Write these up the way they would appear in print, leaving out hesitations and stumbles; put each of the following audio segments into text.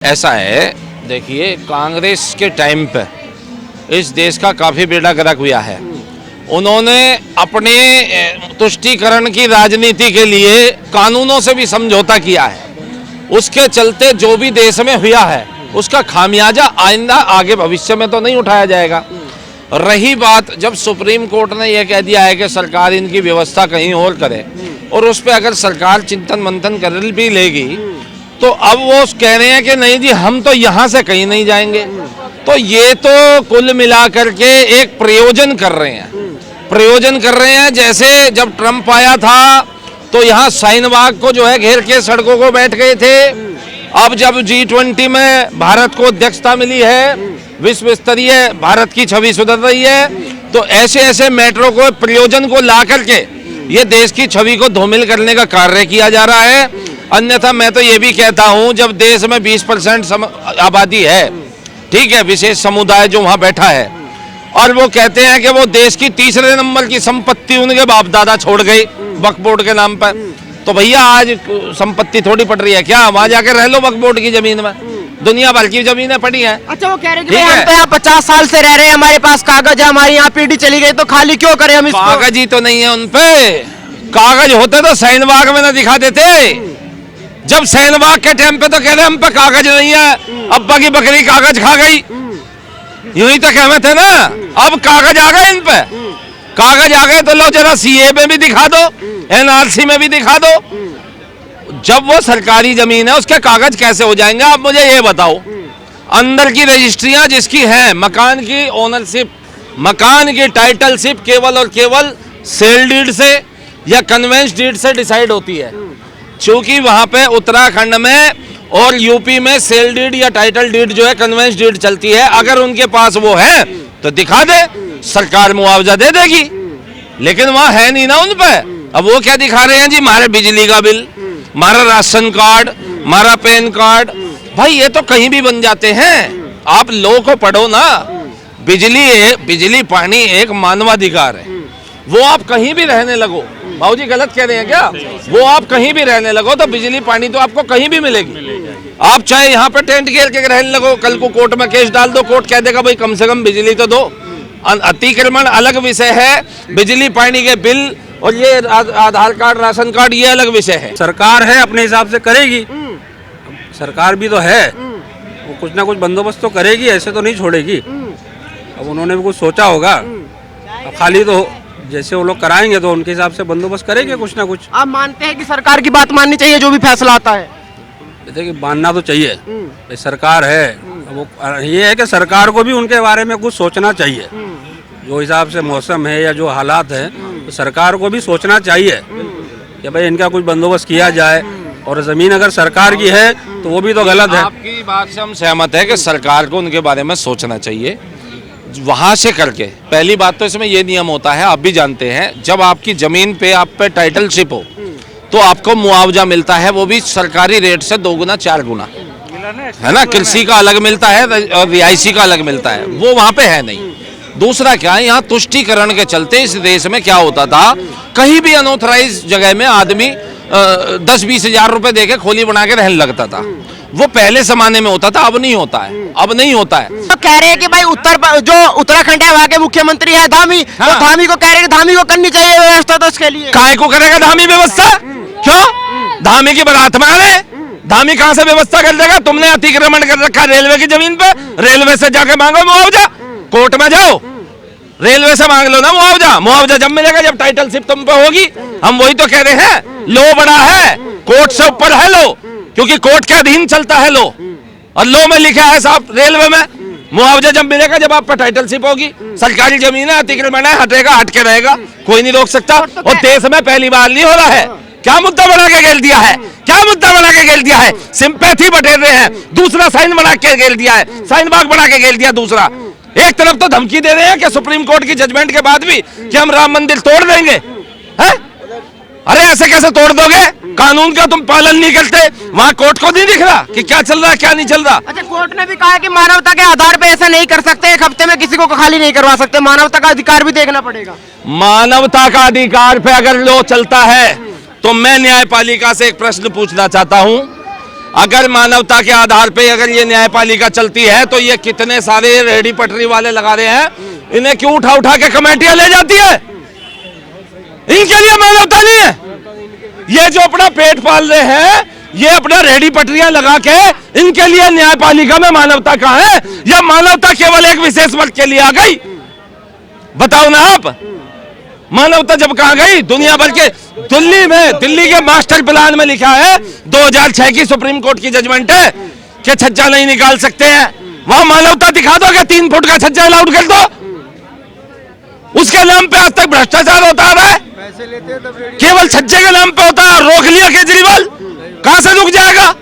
ऐसा है, देखिए कांग्रेस के टाइम पे इस देश का काफ़ी बेड़ा गर्क हुआ है। उन्होंने अपने तुष्टीकरण की राजनीति के लिए कानूनों से भी समझौता किया है। उसके चलते जो भी देश में हुआ है उसका खामियाजा आइंदा आगे भविष्य में तो नहीं उठाया जाएगा। रही बात, जब सुप्रीम कोर्ट ने यह कह दिया है कि सरकार इनकी व्यवस्था कहीं और करे और उस पर अगर सरकार चिंतन मंथन कर भी लेगी तो अब वो कह रहे हैं कि नहीं जी हम तो यहाँ से कहीं नहीं जाएंगे। तो ये तो कुल मिलाकर के एक प्रयोजन कर रहे हैं। जैसे जब ट्रम्प आया था तो यहाँ शाहीन-बाग को जो है घेर के सड़कों को बैठ गए थे। अब जब G20 में भारत को अध्यक्षता मिली है, विश्व स्तरीय भारत की छवि सुधर रही है, तो ऐसे ऐसे मेट्रो को प्रयोजन को ला करके ये देश की छवि को धूमिल करने का कार्य किया जा रहा है। अन्यथा मैं तो ये भी कहता हूँ, जब देश में 20% आबादी है, ठीक है, विशेष समुदाय जो वहाँ बैठा है, और वो कहते हैं कि वो देश की तीसरे नंबर की संपत्ति उनके बाप दादा छोड़ गए वक्फ बोर्ड के नाम पर, तो भैया आज संपत्ति थोड़ी पड़ रही है क्या? वहाँ जाके रह लो वक्फ बोर्ड की जमीन में, दुनिया भर की जमीनें पड़ी हैं। अच्छा, वो कह रहे हैं कि हम तो यहाँ 50 साल से रह रहे हैं, हमारे पास कागज है, हमारी यहाँ पीढ़ी चली गई, तो खाली क्यों करें हम इसको? कागज ही तो नहीं है उन पे। कागज होते तो शाहीन-बाग में ना दिखा देते। जब शाहीन-बाग के टाइम पे तो कह रहे हम पे कागज नहीं है, अब्बा की बकरी कागज खा गई, यूं ही तो कहते थे ना। अब कागज आ गए, इन पे कागज आ गए तो लो जरा CA में भी दिखा दो, NRC में भी दिखा दो। जब वो सरकारी जमीन है उसके कागज कैसे हो जाएंगे? आप मुझे ये बताओ, अंदर की रजिस्ट्रियां जिसकी हैं, मकान की ओनरशिप, मकान की टाइटलशिप केवल और केवल सेल डीड से या कन्वेंस डीड से डिसाइड होती है। चूंकि वहां पे उत्तराखंड में और यूपी में सेल डीड या टाइटल डीड जो है कन्वेंस डीड चलती है। अगर उनके पास वो है तो दिखा दे, सरकार मुआवजा दे देगी, लेकिन वहां है नहीं ना उन पे। अब वो क्या दिखा रहे हैं जी? हमारे बिजली का बिल, हमारा राशन कार्ड, हमारा पैन कार्ड। भाई ये तो कहीं भी बन जाते हैं। आप लो को पढ़ो ना। बिजली पानी एक मानवाधिकार है, वो आप कहीं भी रहने लगो। बाबूजी गलत कह रहे हैं क्या? वो आप कहीं भी रहने लगो तो बिजली पानी तो आपको कहीं भी मिलेगी। आप चाहे यहाँ पे टेंट घेर के रहने लगो, कल को कोर्ट में केस डाल दो, कोर्ट कह देगा भाई कम से कम बिजली तो दो। अतिक्रमण अलग विषय है, बिजली पानी के बिल और ये आधार कार्ड राशन कार्ड ये अलग विषय है। सरकार है अपने हिसाब से करेगी, सरकार भी तो है, वो कुछ ना कुछ बंदोबस्त तो करेगी, ऐसे तो नहीं छोड़ेगी। अब उन्होंने भी कुछ सोचा होगा, अब खाली तो जैसे वो लोग कराएंगे तो उनके हिसाब से बंदोबस्त करेंगे कुछ ना कुछ। आप मानते हैं कि सरकार की बात माननी चाहिए जो भी फैसला आता है? देखिए मानना तो चाहिए, भाई सरकार है, वो ये है कि सरकार को भी उनके बारे में कुछ सोचना चाहिए। जो हिसाब से मौसम है या जो हालात है, तो सरकार को भी सोचना चाहिए कि भाई इनका कुछ बंदोबस्त किया जाए। और जमीन अगर सरकार की है तो वो भी तो गलत है। आपकी बात से हम सहमत है कि सरकार को उनके बारे में सोचना चाहिए, वहां से करके। पहली बात तो इसमें ये नियम होता है, आप भी जानते हैं, जब आपकी जमीन पे आप पे टाइटलशिप हो तो आपको मुआवजा मिलता है, वो भी सरकारी रेट से 2 गुना 4 गुना, है ना। कृषि का अलग मिलता है और रिहायशी का अलग मिलता है, वो वहां पे है नहीं। दूसरा क्या है, यहाँ तुष्टीकरण के चलते इस देश में क्या होता था, कहीं भी अनऑथराइज जगह में आदमी 10-20 हजार रुपए देके खोली बना के रहने लगता था। वो पहले जमाने में होता था, अब नहीं होता है, अब नहीं होता है। तो कह रहे हैं कि भाई जो उत्तराखंड है वहाँ के मुख्यमंत्री है धामी, हाँ। तो धामी को कह रहे हैं कि धामी को करनी चाहिए व्यवस्था, तो इसके लिए काय को करेगा धामी व्यवस्था? क्यों? धामी की बारात में आ रहे, धामी कहाँ से व्यवस्था कर देगा? तुमने अतिक्रमण कर रखा रेलवे की जमीन पे, रेलवे से जाके मांगो मुआवजा, कोर्ट में जाओ, रेलवे से मांग लो ना मुआवजा। मुआवजा जब मिलेगा जब टाइटलशिप तुम पे होगी। हम वही तो कह रहे हैं, लो बड़ा है, कोर्ट से ऊपर है लो, क्योंकि कोर्ट के अधीन चलता है लो, और लो में लिखा है साहब रेलवे में मुआवजा जब मिलेगा जब आप पर टाइटलशिप होगी। सरकारी जमीन है, अतिक्रमण है, हटेगा, हट के रहेगा, कोई नहीं रोक सकता। और देश में पहली बार नहीं हो रहा है। क्या मुद्दा बना के घेर दिया है? क्या मुद्दा बना के घेर दिया है? सिंपैथी बटेर रहे हैं। दूसरा साइन बना के घेर दिया है, शाहीन-बाग बना के घेर दिया। दूसरा एक तरफ तो धमकी दे रहे हैं कि सुप्रीम कोर्ट की जजमेंट के बाद भी कि हम राम मंदिर तोड़ देंगे, हैं? अरे ऐसे कैसे तोड़ दोगे? कानून का तुम पालन नहीं करते। वहाँ कोर्ट को नहीं दिख रहा कि क्या चल रहा है क्या नहीं चल रहा। अच्छा, कोर्ट ने भी कहा कि मानवता के आधार पे ऐसा नहीं कर सकते, एक हफ्ते में किसी को खाली नहीं करवा सकते, मानवता का अधिकार भी देखना पड़ेगा। मानवता का अधिकार पे अगर लो चलता है तो मैं न्यायपालिका से एक प्रश्न पूछना चाहता हूं अगर मानवता के आधार पे अगर ये न्यायपालिका चलती है तो ये कितने सारे रेहड़ी पटरी वाले लगा रहे हैं, इन्हें क्यों उठा उठा के कमेटियां ले जाती है? इनके लिए मानवता नहीं है। ये जो अपना पेट पाल रहे हैं, ये अपना रेहड़ी पटरियां लगा के, इनके लिए न्यायपालिका में मानवता कहां है? या मानवता केवल एक विशेष वर्ग के लिए आ गई? बताओ ना आप, मानवता जब कहां गई? दुनिया भर के दिल्ली के मास्टर प्लान में लिखा है, 2006 की सुप्रीम कोर्ट की जजमेंट है कि छज्जा नहीं निकाल सकते हैं। वहां मानवता दिखा दो कि 3 फुट का छज्जा अलाउड कर दो। उसके नाम पे आज तक भ्रष्टाचार होता आ रहा है, केवल छज्जे के नाम पे होता है। रोक लिया केजरीवाल, कहां से रुक जाएगा?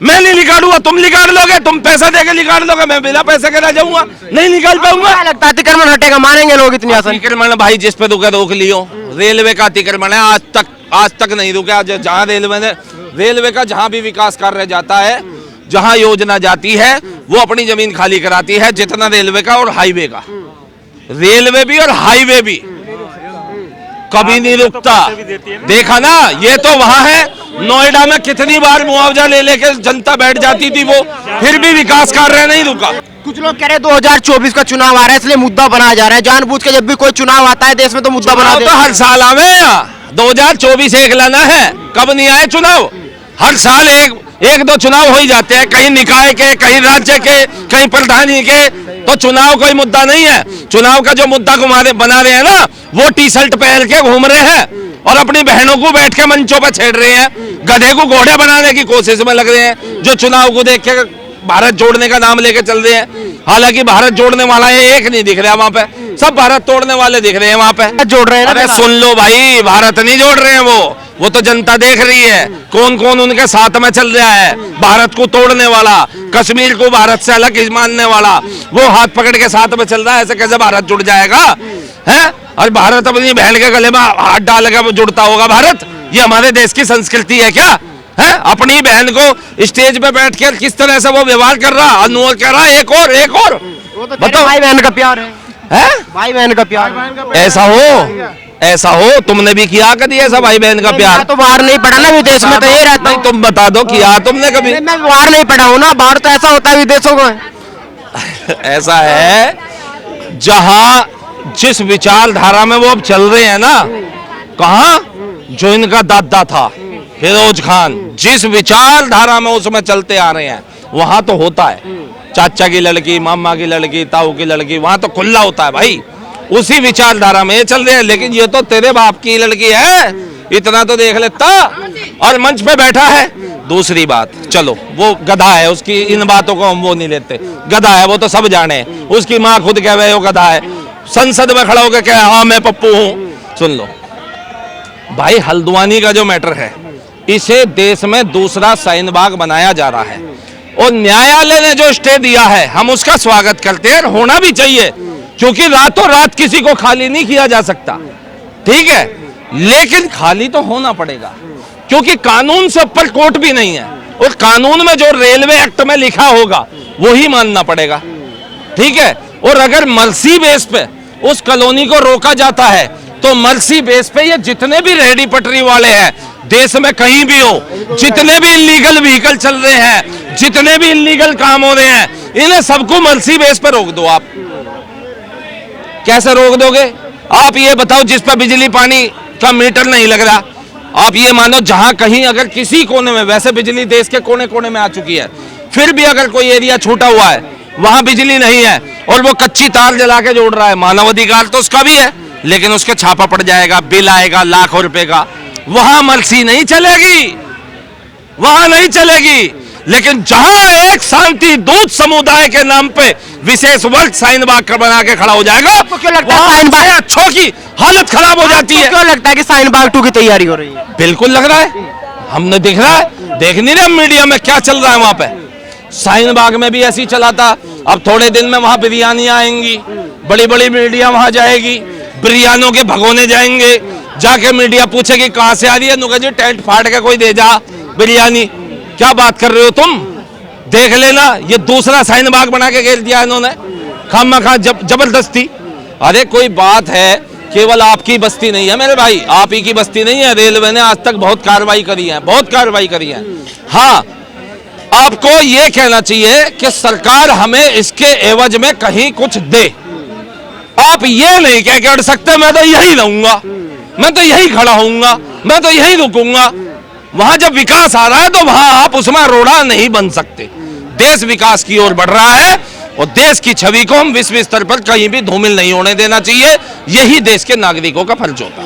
मैं नहीं निकालूंगा, तुम निकाल लोगे, तुम पैसा देके निकाल लोगे, मैं बिना पैसे के रह जाऊंगा, नहीं निकाल पाऊंगा। क्या लगता है अतिक्रमण हटेगा? मानेंगे लोग इतनी आसानी? अतिक्रमण भाई जिस पे रुके रोक लियो। रेलवे का अतिक्रमण है, आज तक नहीं रुका। जहां रेलवे का जहां भी विकास कार्य जाता है, जहां योजना जाती है, वो अपनी जमीन खाली कराती है, जितना रेलवे का और हाईवे का। रेलवे भी और हाईवे भी कभी नहीं रुकता। देखा ना, ये तो वहां है। नोएडा में कितनी बार मुआवजा ले लेके जनता बैठ जाती थी, वो फिर भी विकास कार्य नहीं रुका। कुछ लोग कह रहे हैं 2024 का चुनाव आ रहा है इसलिए मुद्दा बनाया जा रहा है। जानबूझ के जब भी कोई चुनाव आता है देश में तो मुद्दा बना देते तो हैं। हर साल आवे, 2024 एक लाना है, कब नहीं आए चुनाव? हर साल एक दो चुनाव हो ही जाते हैं, कहीं निकाय के, कहीं राज्य के, कहीं प्रधानी के। तो चुनाव कोई मुद्दा नहीं है। चुनाव का जो मुद्दा बना रहे हैं ना, वो टी शर्ट पहन के घूम रहे हैं और अपनी बहनों को बैठ के मंचों पर छेड़ रहे हैं, गधे को घोड़े बनाने की कोशिश में लग रहे हैं, जो चुनाव को देख के भारत जोड़ने का नाम लेके चल रहे हैं। हालांकि भारत जोड़ने वाला एक नहीं दिख रहा वहां पे, सब भारत तोड़ने वाले दिख रहे हैं वहां पे। जोड़ रहे हैं अरे सुन लो भाई, भारत नहीं जोड़ रहे हैं, वो तो जनता देख रही है कौन कौन उनके साथ में चल रहा है। भारत को तोड़ने वाला, कश्मीर को भारत से अलग मानने वाला, वो हाथ पकड़ के साथ में चल रहा है। ऐसे कैसे भारत जुड़ जाएगा है? और भारत अपनी बहन के गले में हाथ डाल के जुड़ता होगा भारत? ये हमारे देश की संस्कृति है क्या? है अपनी बहन को स्टेज पे बैठ कर किस तरह से वो व्यवहार कर रहा, अनुरोध कर रहा, एक और वो तो बताओ। भाई बहन का प्यार है, भाई बहन का प्यार। ऐसा हो तुमने भी किया कभी ऐसा भाई बहन का प्यार? मैं तो बाहर नहीं पढ़ा ना, विदेश में तो ये रहता हूं। तुम बता दो, किया तुमने कभी? मैं बाहर नहीं पढ़ा हूँ ना, बाहर तो ऐसा होता है विदेशों को। ऐसा है, जहां जिस विचारधारा में वो अब चल रहे हैं ना, कहा जो इनका दादा था फिरोज खान, जिस विचारधारा में उसमें चलते आ रहे हैं, वहां तो होता है। चाचा की लड़की, मामा की लड़की, ताऊ की लड़की, वहां तो खुला होता है भाई। उसी विचारधारा में ये चल रहे हैं। लेकिन ये तो तेरे बाप की लड़की है, इतना तो देख लेता, और मंच पे बैठा है। दूसरी बात, चलो वो गधा है, उसकी इन बातों को हम वो नहीं लेते। गधा है वो तो सब जाने, उसकी माँ खुद कह रहे हो गधा है, संसद में खड़ा होकर कहे हाँ मैं पप्पू हूं। सुन लो भाई, हल्द्वानी का जो मैटर है, इसे देश में दूसरा शाहीन बाग बनाया जा रहा है, और न्यायालय ने जो स्टे दिया है हम उसका स्वागत करते हैं, होना भी चाहिए, क्योंकि रातों रात किसी को खाली नहीं किया जा सकता, ठीक है। लेकिन खाली तो होना पड़ेगा, क्योंकि कानून से ऊपर कोर्ट भी नहीं है, और कानून में जो रेलवे एक्ट में लिखा होगा वो ही मानना पड़ेगा, ठीक है। और अगर मर्सी बेस पे उस कॉलोनी को रोका जाता है, तो मर्सी बेस पे ये जितने भी रेहड़ी पटरी वाले हैं देश में कहीं भी हो, जितने भी इलीगल व्हीकल चल रहे हैं, जितने भी इलीगल काम हो रहे हैं, इन्हें सबको मर्सी बेस पे रोक दो। आप कैसे रोक दोगे? आप ये बताओ, जिस पर बिजली पानी का मीटर नहीं लग रहा, आप ये मानो जहां कहीं अगर किसी कोने में, वैसे बिजली देश के कोने कोने में आ चुकी है, फिर भी अगर कोई एरिया छूटा हुआ है वहां बिजली नहीं है और वो कच्ची तार जला के जोड़ रहा है, मानव अधिकार तो उसका भी है, लेकिन उसके छापा पड़ जाएगा, बिल आएगा लाखों रुपए का। वहां मर्सी नहीं चलेगी, वहां नहीं चलेगी। लेकिन जहां एक शांति दूत समुदाय के नाम पे विशेष वर्ग शाहीन बाग का बना के खड़ा हो जाएगा, आपको क्यों लगता है शाहीन बाग अच्छों की हालत खराब हो जाती है? क्यों लगता है कि शाहीन बाग 2 की तैयारी हो रही है? बिल्कुल लग रहा है, हमने देख रहा है, देख नहीं रहे मीडिया में क्या चल रहा है वहां पे। शाहीन बाग में भी ऐसे ही चला था, अब थोड़े दिन में वहां बिरयानी आएंगी, बड़ी बड़ी मीडिया वहां जाएगी, बिरयानियों के भगोने जाएंगे, जाके मीडिया पूछेगी कहां से आ रही है, नुका जी टेंट फाड़ के कोई दे जा बिरयानी। क्या बात कर रहे हो तुम? देख लेना, ये दूसरा शाहीन बाग बना के घेर दिया इन्होंने खामखा जबरदस्ती। अरे कोई बात है, केवल आपकी बस्ती नहीं है मेरे भाई, आप ही की बस्ती नहीं है। रेलवे ने आज तक बहुत कार्रवाई करी है, बहुत कार्रवाई करी है। हाँ, आपको ये कहना चाहिए कि सरकार हमें इसके एवज में कहीं कुछ दे। आप ये नहीं कह के अड़ सकते मैं तो यही लूंगा, मैं तो यही खड़ा होऊंगा, मैं तो यही रुकूंगा। वहां जब विकास आ रहा है तो वहां आप उसमें रोड़ा नहीं बन सकते। देश विकास की ओर बढ़ रहा है और देश की छवि को हम विश्व स्तर पर कहीं भी धूमिल नहीं होने देना चाहिए। यही देश के नागरिकों का फर्ज होता है।